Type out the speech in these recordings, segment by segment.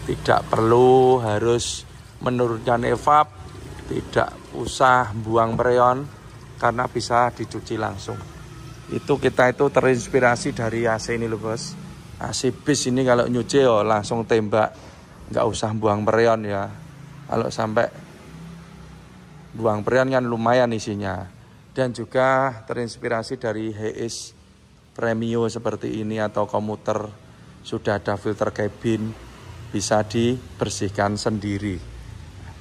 Tidak perlu harus menurunkan evap, tidak usah buang freon karena bisa dicuci langsung. Kita itu terinspirasi dari AC ini loh bos. AC bis ini kalau nyuci langsung tembak, nggak usah buang freon ya. Kalau sampai buang freon kan lumayan isinya. Dan juga terinspirasi dari Hiace Premio seperti ini atau komuter sudah ada filter cabin, bisa dibersihkan sendiri.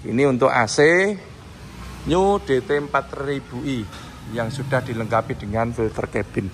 Ini untuk AC New DT 4000i yang sudah dilengkapi dengan filter cabin.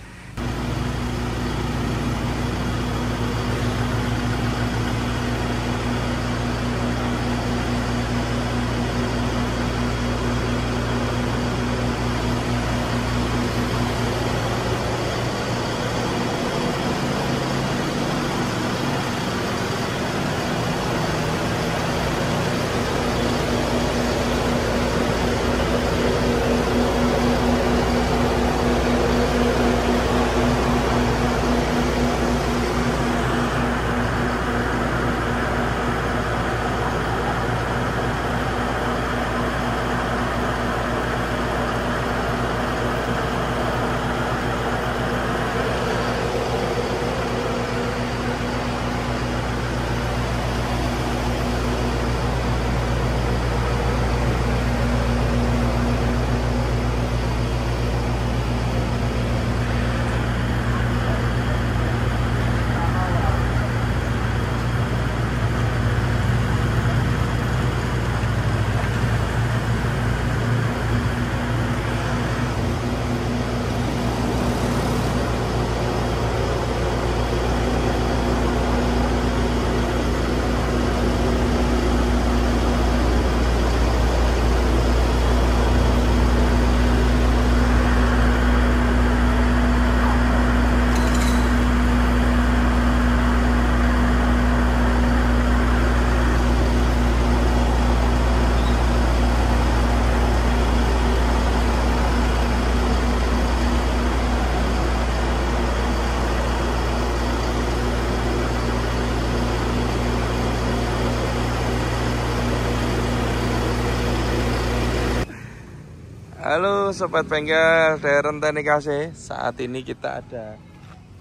Halo sobat bengkel Darren Teknik AC. Saat ini kita ada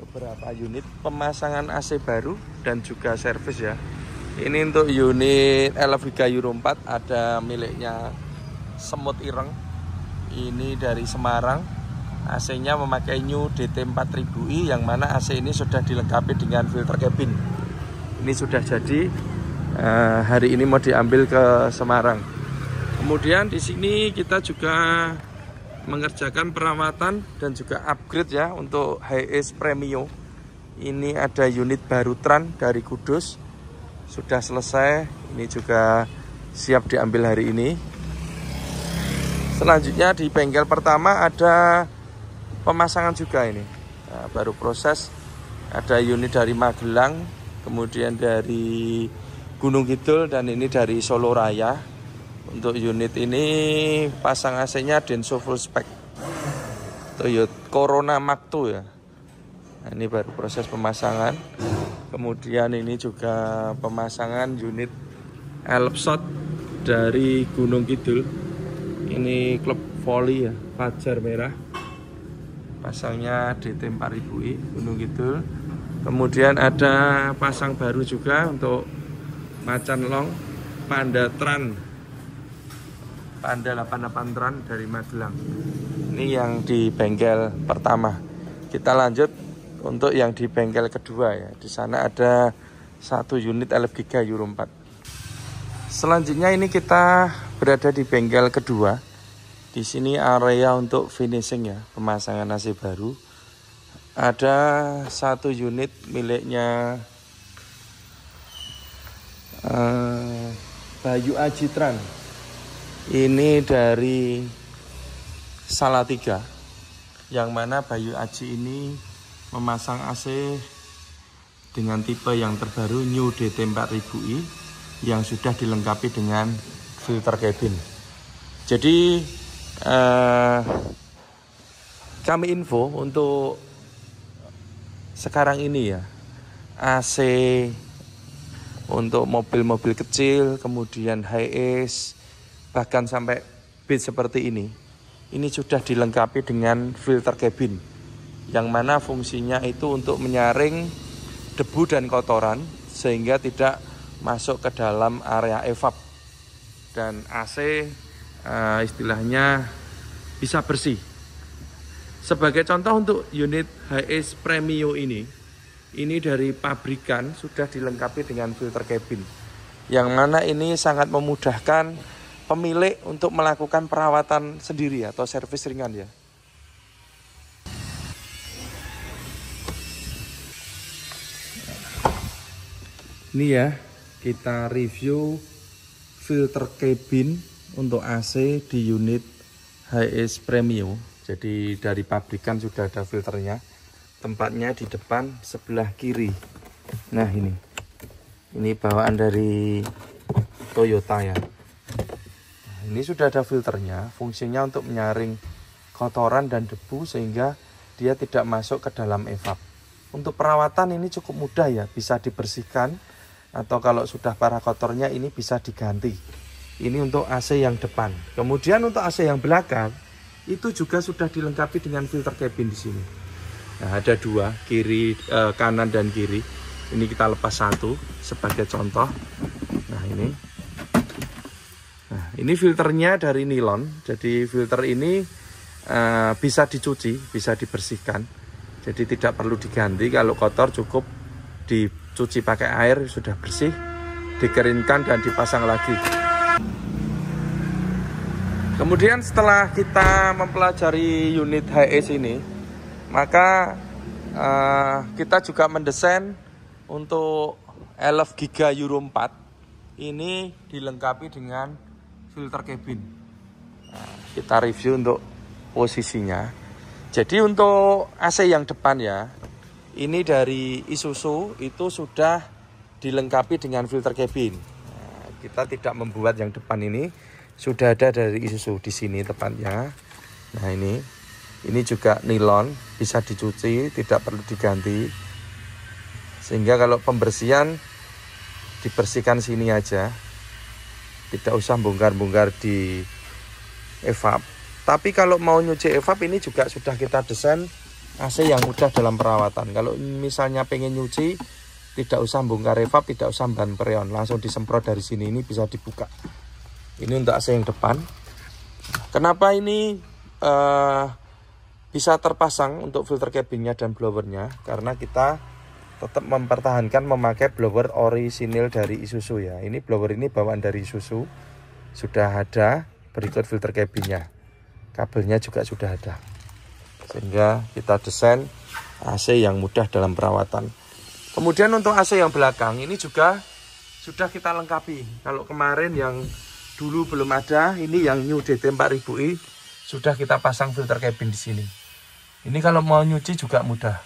beberapa unit pemasangan AC baru dan juga servis ya. Ini untuk unit LF Euro 4 ada miliknya Semut Ireng. Ini dari Semarang. AC-nya memakai New DT 4000i yang mana AC ini sudah dilengkapi dengan filter cabin. Ini sudah jadi. Hari ini mau diambil ke Semarang. Kemudian di sini kita juga mengerjakan perawatan dan juga upgrade ya untuk Hiace Premio. Ini ada unit baru Tran dari Kudus. Sudah selesai. Ini juga siap diambil hari ini. Selanjutnya di bengkel pertama ada pemasangan juga ini. Nah, baru proses. Ada unit dari Magelang, kemudian dari Gunung Kidul dan ini dari Solo Raya. Untuk unit ini pasang AC-nya Denso full spec Toyota Corona Mark II ya. Nah, ini baru proses pemasangan. Kemudian ini juga pemasangan unit Elpshot dari Gunung Kidul. Ini klub voli ya, Fajar Merah. Pasangnya DT 4000i Gunung Kidul. Kemudian ada pasang baru juga untuk Macan Long Panda Tran. Panda 88 Tran dari Magelang. Ini yang di bengkel pertama. Kita lanjut untuk yang di bengkel kedua ya. Di sana ada satu unit LF Euro 4. Selanjutnya ini kita berada di bengkel kedua. Di sini area untuk finishing ya, pemasangan AC baru. Ada satu unit miliknya Bayu Aji Tran. Ini dari Salatiga, yang mana Bayu Aji ini memasang AC dengan tipe yang terbaru New DT 4000i yang sudah dilengkapi dengan filter cabin. Jadi kami info untuk sekarang ini ya, AC untuk mobil-mobil kecil, kemudian high-ace, bahkan sampai beat seperti ini sudah dilengkapi dengan filter cabin, yang mana fungsinya itu untuk menyaring debu dan kotoran sehingga tidak masuk ke dalam area evap, dan AC istilahnya bisa bersih. Sebagai contoh untuk unit Hi-Ace Premio ini dari pabrikan sudah dilengkapi dengan filter cabin, yang mana ini sangat memudahkan pemilik untuk melakukan perawatan sendiri atau servis ringan ya. Ini ya, kita review filter cabin untuk AC di unit Hi-Ace Premio. Jadi dari pabrikan sudah ada filternya. Tempatnya di depan sebelah kiri. Nah ini bawaan dari Toyota ya. Nah, ini sudah ada filternya. Fungsinya untuk menyaring kotoran dan debu sehingga dia tidak masuk ke dalam evap. Untuk perawatan ini cukup mudah ya, bisa dibersihkan. Atau kalau sudah parah kotornya ini bisa diganti. Ini untuk AC yang depan. Kemudian untuk AC yang belakang itu juga sudah dilengkapi dengan filter cabin di sini. Nah, ada dua, kanan dan kiri. Ini kita lepas satu sebagai contoh. Nah ini filternya dari nilon. Jadi filter ini bisa dicuci, bisa dibersihkan. Jadi tidak perlu diganti. Kalau kotor cukup dicuci pakai air, sudah bersih, dikeringkan dan dipasang lagi. Kemudian setelah kita mempelajari unit Hi-Ace ini, maka kita juga mendesain untuk LF Giga Euro 4 ini dilengkapi dengan filter cabin. Nah, kita review untuk posisinya. Jadi untuk AC yang depan ya, ini dari Isuzu itu sudah dilengkapi dengan filter cabin. Nah, kita tidak membuat yang depan ini. Sudah ada dari Isuzu di sini tepatnya. Nah ini juga nilon, bisa dicuci, tidak perlu diganti. Sehingga kalau pembersihan dibersihkan sini aja, tidak usah bongkar-bongkar di evap. Tapi kalau mau nyuci evap ini juga sudah kita desain AC yang mudah dalam perawatan. Kalau misalnya pengen nyuci, tidak usah bongkar evap, tidak usah ban freon, langsung disemprot dari sini, ini bisa dibuka. Ini untuk AC yang depan. Kenapa ini bisa terpasang untuk filter cabinnya dan blowernya? Karena kita tetap mempertahankan memakai blower orisinil dari Isuzu ya. Ini blower ini bawaan dari Isuzu. Sudah ada berikut filter cabinnya. Kabelnya juga sudah ada. Sehingga kita desain AC yang mudah dalam perawatan. Kemudian untuk AC yang belakang ini juga sudah kita lengkapi. Kalau kemarin yang dulu belum ada, ini yang New DT 4000i sudah kita pasang filter cabin di sini. Ini kalau mau nyuci juga mudah.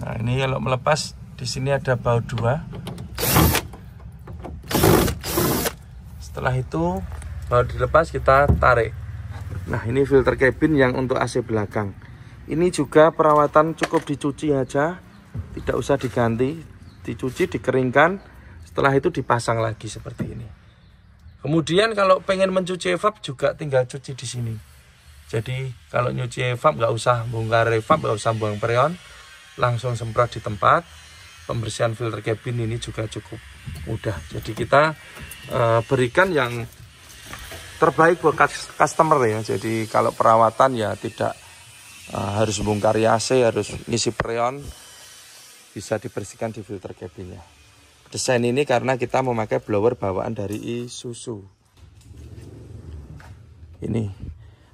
Nah, ini kalau melepas di sini ada baut 2. Setelah itu baut dilepas, kita tarik. Nah, ini filter cabin yang untuk AC belakang. Ini juga perawatan cukup dicuci aja, tidak usah diganti, dicuci, dikeringkan. Setelah itu dipasang lagi seperti ini. Kemudian kalau pengen mencuci evap juga tinggal cuci di sini. Jadi kalau nyuci evap nggak usah bongkar evap, nggak usah buang freon, langsung semprot di tempat. Pembersihan filter cabin ini juga cukup mudah. Jadi kita berikan yang terbaik buat customer ya. Jadi kalau perawatan ya tidak harus bongkar AC, harus ngisi freon, bisa dibersihkan di filter cabinnya. Desain ini karena kita memakai blower bawaan dari Isuzu. Ini.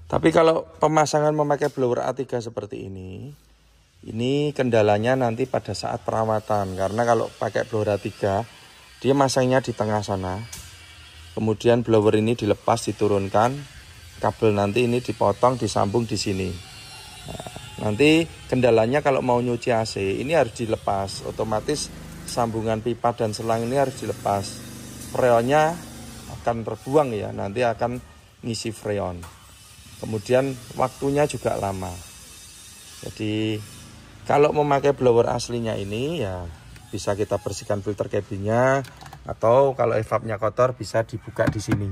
Tapi kalau pemasangan memakai blower A3 seperti ini kendalanya nanti pada saat perawatan. Karena kalau pakai blower A3, dia masangnya di tengah sana. Kemudian blower ini dilepas, diturunkan. Kabel nanti ini dipotong, disambung di sini. Nah, nanti kendalanya kalau mau nyuci AC, ini harus dilepas. Otomatis sambungan pipa dan selang ini harus dilepas. Freonnya akan terbuang ya, nanti akan ngisi freon. Kemudian waktunya juga lama. Jadi Kalau memakai blower aslinya ini ya bisa kita bersihkan filter cabinnya, atau kalau evapnya kotor bisa dibuka di sini.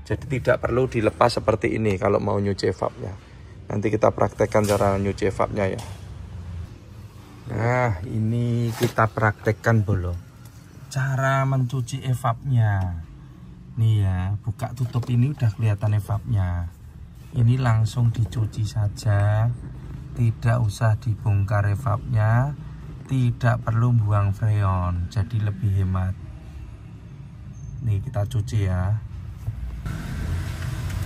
Jadi tidak perlu dilepas seperti ini kalau mau nyuci evapnya. Nanti kita praktekkan cara nyuci evapnya ya. Nah, ini kita praktekkan bolo cara mencuci evapnya. Nih ya, buka tutup ini udah kelihatan evapnya. Ini langsung dicuci saja, tidak usah dibongkar evapnya, tidak perlu buang freon, jadi lebih hemat. Nih kita cuci ya.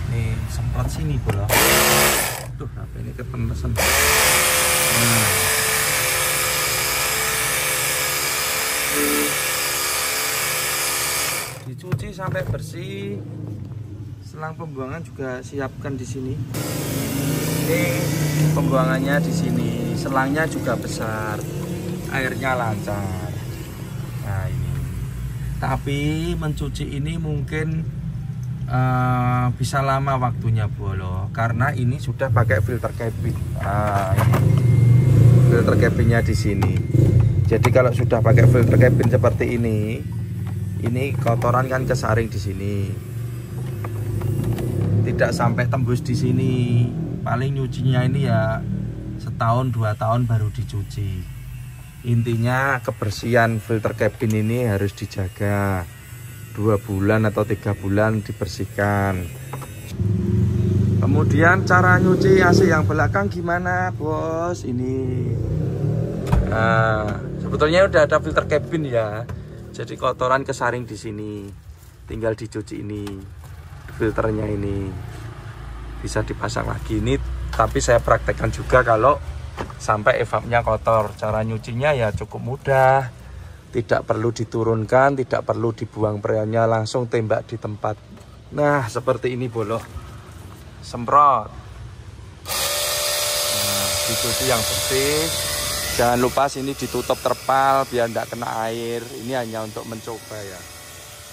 Nih semprot sini bolo. Tuh HP ini ketemesan. Nah. Dicuci sampai bersih. Selang pembuangan juga siapkan di sini. Ini pembuangannya di sini. Selangnya juga besar. Airnya lancar. Nah ini. Tapi mencuci ini mungkin bisa lama waktunya bolo, karena ini sudah pakai filter cabin. Nah, ini. Filter cabinnya di sini. Jadi kalau sudah pakai filter cabin seperti ini kotoran kan kesaring di sini, tidak sampai tembus di sini. Paling nyucinya ini ya setahun 2 tahun baru dicuci. Intinya kebersihan filter cabin ini harus dijaga 2 bulan atau 3 bulan dibersihkan. Kemudian cara nyuci AC yang belakang gimana bos? Ini sebetulnya udah ada filter cabin ya. Jadi kotoran kesaring di sini, tinggal dicuci ini, filternya ini bisa dipasang lagi. Ini tapi saya praktekkan juga kalau sampai evapnya kotor. Cara nyucinya ya cukup mudah, tidak perlu diturunkan, tidak perlu dibuang freonnya, langsung tembak di tempat. Nah seperti ini bolo, semprot. Nah, dicuci yang bersih. Jangan lupa sini ditutup terpal biar tidak kena air. Ini hanya untuk mencoba ya,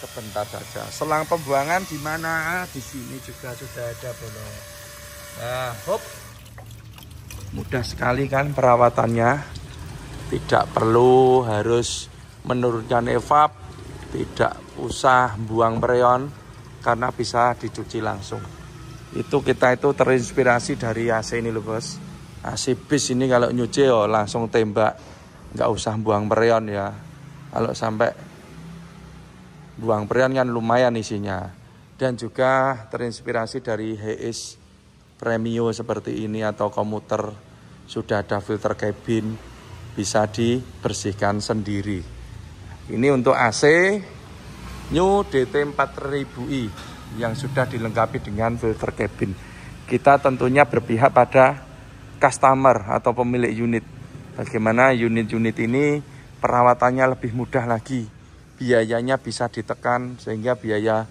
sebentar saja. Selang pembuangan di mana? Di sini juga sudah ada bolo. Nah, hop, mudah sekali kan perawatannya. Tidak perlu harus menurunkan evap, tidak usah buang freon karena bisa dicuci langsung. Itu kita itu terinspirasi dari AC ini loh bos. AC bis ini kalau nyuci oh, langsung tembak, nggak usah buang freon ya. Kalau sampai buang freon kan lumayan isinya. Dan juga terinspirasi dari Heis Premio seperti ini atau komuter, sudah ada filter cabin, bisa dibersihkan sendiri. Ini untuk AC New DT 4000i yang sudah dilengkapi dengan filter cabin. Kita tentunya berpihak pada customer atau pemilik unit. Bagaimana unit-unit ini perawatannya lebih mudah lagi, biayanya bisa ditekan sehingga biaya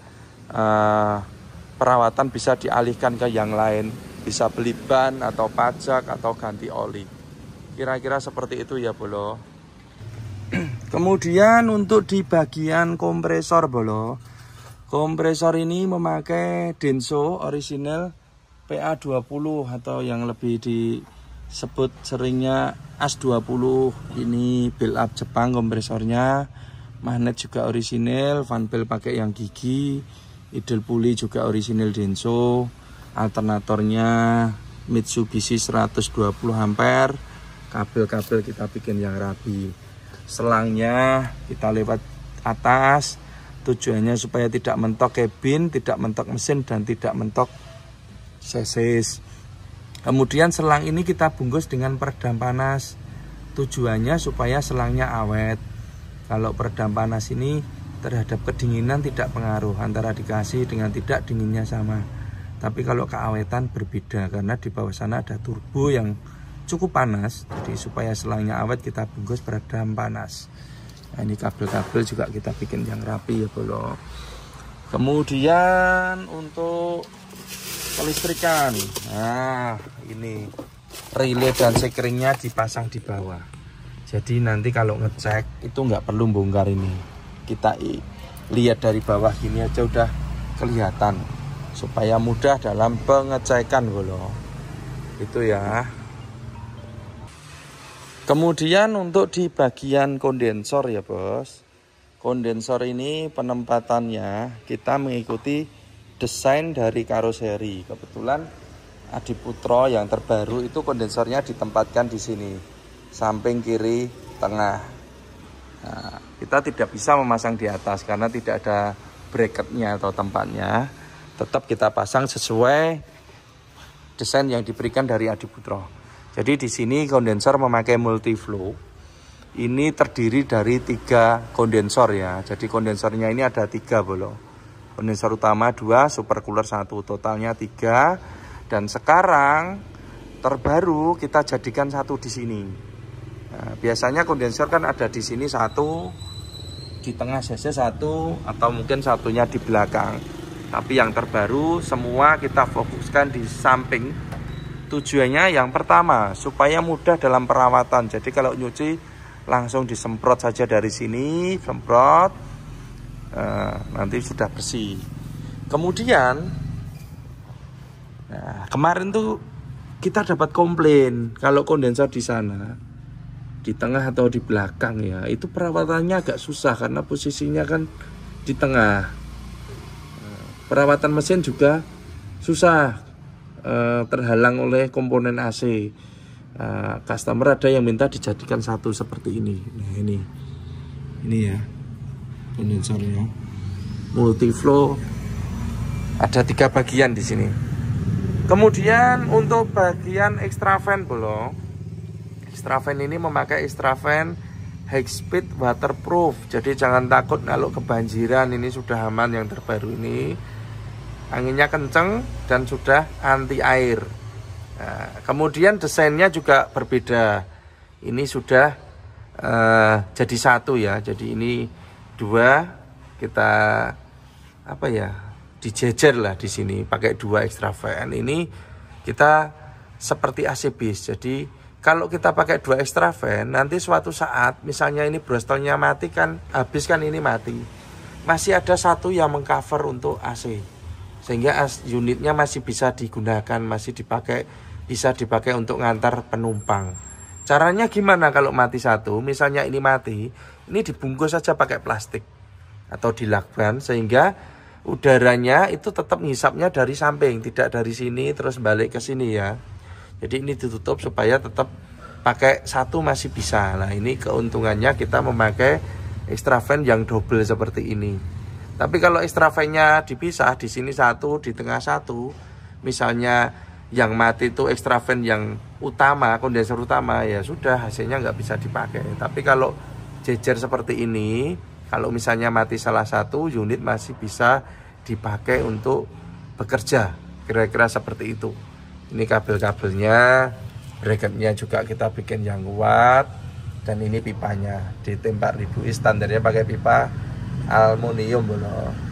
perawatan bisa dialihkan ke yang lain, bisa beli ban atau pajak atau ganti oli. Kira-kira seperti itu ya bolo. Kemudian untuk di bagian kompresor bolo, kompresor ini memakai Denso original PA20 atau yang lebih disebut seringnya AS20. Ini build up Jepang kompresornya. Magnet juga original, fan belt pakai yang gigi, idle pulley juga original Denso. Alternatornya Mitsubishi 120 ampere. Kabel-kabel kita bikin yang rapi. Selangnya kita lewat atas. Tujuannya supaya tidak mentok kabin, tidak mentok mesin, dan tidak mentok sesis. Kemudian selang ini kita bungkus dengan peredam panas. Tujuannya supaya selangnya awet. Kalau peredam panas ini terhadap kedinginan tidak pengaruh, antara dikasih dengan tidak dinginnya sama. Tapi kalau keawetan berbeda karena di bawah sana ada turbo yang cukup panas. Jadi supaya selangnya awet kita bungkus peredam panas. Nah, ini kabel-kabel juga kita bikin yang rapi ya bolo. Kemudian untuk kelistrikan, nah ini relay dan sekeringnya dipasang di bawah. Jadi nanti kalau ngecek itu nggak perlu bongkar ini, kita lihat dari bawah gini aja udah kelihatan, supaya mudah dalam pengecekan bolo. Itu ya. Kemudian untuk di bagian kondensor ya bos, kondensor ini penempatannya kita mengikuti desain dari karoseri. Kebetulan Adiputro yang terbaru itu kondensornya ditempatkan di sini, samping kiri tengah. Nah, kita tidak bisa memasang di atas karena tidak ada bracketnya atau tempatnya. Tetap kita pasang sesuai desain yang diberikan dari Adiputro. Jadi di sini kondensor memakai multiflow. Ini terdiri dari 3 kondensor ya. Jadi kondensornya ini ada 3 bolong. Kondensor utama 2, supercooler 1, totalnya 3. Dan sekarang terbaru kita jadikan 1 di sini. Nah, biasanya kondensor kan ada di sini 1, di tengah CC 1, atau mungkin satunya di belakang. Tapi yang terbaru semua kita fokuskan di samping. Tujuannya yang pertama supaya mudah dalam perawatan. Jadi kalau nyuci langsung disemprot saja dari sini, semprot, nanti sudah bersih. Kemudian kemarin tuh kita dapat komplain kalau kondensor di sana, di tengah atau di belakang ya, itu perawatannya agak susah karena posisinya kan di tengah. Perawatan mesin juga susah, terhalang oleh komponen AC. Customer ada yang minta dijadikan 1 seperti ini. Nah, ini ya kondensornya multiflow, ada 3 bagian di sini. Kemudian untuk bagian extra fan bolong, extra fan ini memakai extra fan high speed waterproof. Jadi jangan takut kalau kebanjiran, ini sudah aman yang terbaru ini. Anginnya kenceng dan sudah anti air. Nah, kemudian desainnya juga berbeda. Ini sudah jadi 1 ya. Jadi ini 2, kita apa ya, dijejer lah di sini pakai 2 extra fan. Ini kita seperti AC bis. Jadi kalau kita pakai 2 extra fan, nanti suatu saat misalnya ini brostolnya mati kan, habis kan ini mati, masih ada 1 yang mengcover untuk AC. Sehingga unitnya masih bisa digunakan, masih bisa dipakai untuk ngantar penumpang. Caranya gimana kalau mati 1? Misalnya ini mati, ini dibungkus saja pakai plastik atau dilakban sehingga udaranya itu tetap ngisapnya dari samping, tidak dari sini terus balik ke sini ya. Jadi ini ditutup supaya tetap pakai 1 masih bisa. Nah, ini keuntungannya kita memakai extra fan yang double seperti ini. Tapi kalau extra fan-nya dipisah, di sini 1, di tengah 1, misalnya yang mati itu extra fan yang utama, kondensor utama, ya sudah hasilnya nggak bisa dipakai. Tapi kalau jejer seperti ini, kalau misalnya mati salah 1, unit masih bisa dipakai untuk bekerja, kira-kira seperti itu. Ini kabel-kabelnya, bracketnya juga kita bikin yang kuat, dan ini pipanya di T4000 standarnya pakai pipa aluminium loh.